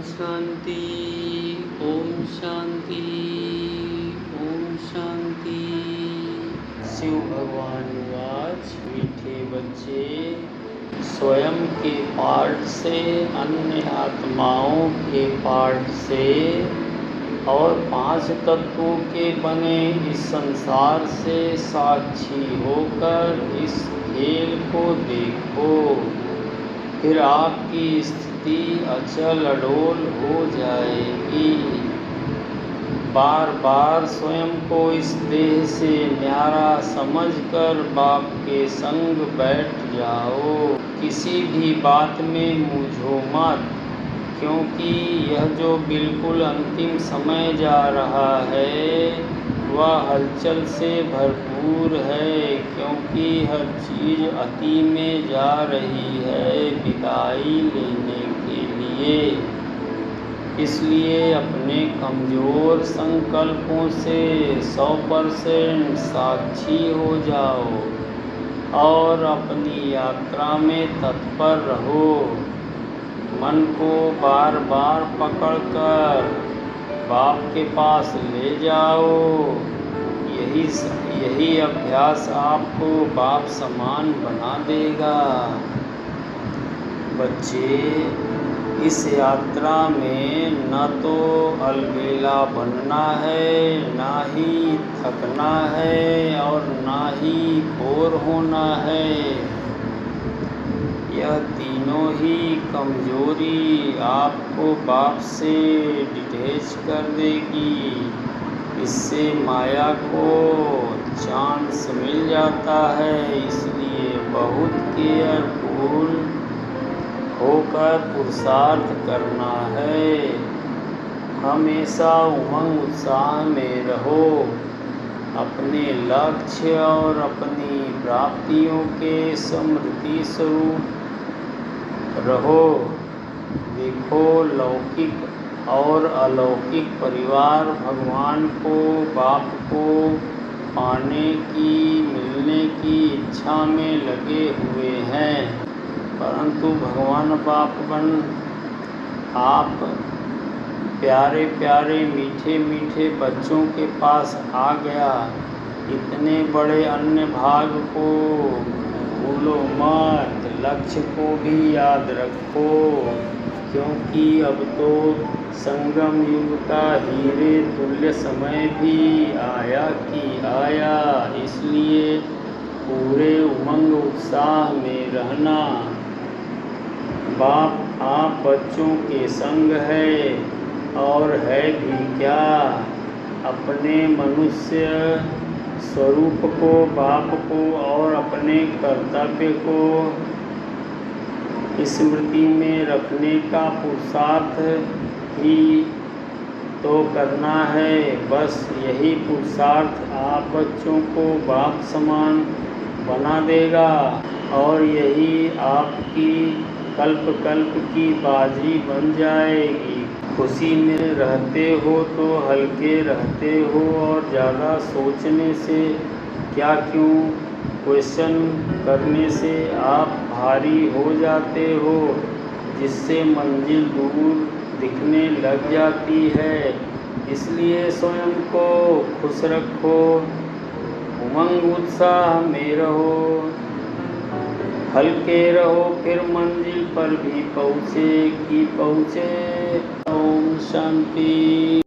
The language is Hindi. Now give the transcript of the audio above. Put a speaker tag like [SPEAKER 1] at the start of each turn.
[SPEAKER 1] शांति ओम शांति ओम शांति। शिव भगवान वाच। मीठे बच्चे, स्वयं के पाठ से, अन्य आत्माओं के पाठ से और 5 तत्वों के बने इस संसार से साक्षी होकर इस खेल को देखो। फिर आपकी स्थिति अचल अडोल हो जाएगी। बार बार स्वयं को इस देह से न्यारा समझकर बाप के संग बैठ जाओ। किसी भी बात में मूझो मत, क्योंकि यह जो बिल्कुल अंतिम समय जा रहा है वह हलचल से भरपूर है, क्योंकि हर चीज़ अति में जा रही है विदाई लेने के लिए। इसलिए अपने कमज़ोर संकल्पों से 100% साक्षी हो जाओ और अपनी यात्रा में तत्पर रहो। मन को बार बार पकड़कर बाप के पास ले जाओ। यही अभ्यास आपको बाप समान बना देगा। बच्चे, इस यात्रा में न तो अलबेला बनना है, ना ही थकना है और ना ही बोर होना है। यह तीनों ही कमजोरी आपको बाप से डिटैच कर देगी। इससे माया को चांस मिल जाता है। इसलिए बहुत केयरफुल होकर पुरुषार्थ करना है। हमेशा उमंग उत्साह में रहो। अपने लक्ष्य और अपनी प्राप्तियों के स्मृति स्वरूप रहो। देखो, लौकिक और अलौकिक परिवार भगवान को, बाप को पाने की, मिलने की इच्छा में लगे हुए हैं, परंतु भगवान बाप बन आप प्यारे प्यारे मीठे मीठे बच्चों के पास आ गया। इतने बड़े अन्य भाग को भूलो मत, लक्ष्य को भी याद रखो, क्योंकि अब तो संगम युग का हीरे तुल्य समय भी आया कि आया। इसलिए पूरे उमंग उत्साह में रहना। बाप आप बच्चों के संग है और है भी क्या। अपने मनुष्य स्वरूप को, बाप को और अपने कर्तव्य को स्मृति में रखने का पुरुषार्थ ही तो करना है। बस यही पुरुषार्थ आप बच्चों को बाप समान बना देगा और यही आपकी कल्प कल्प की बाजी बन जाएगी। खुशी में रहते हो तो हल्के रहते हो और ज़्यादा सोचने से क्या क्यों क्वेश्चन करने से आप भारी हो जाते हो, जिससे मंजिल दूर दिखने लग जाती है। इसलिए स्वयं को खुश रखो, उमंग उत्साह में रहो, हल्के रहो, फिर मंजिल पर भी पहुँचे कि पहुँचे। ओम शांति।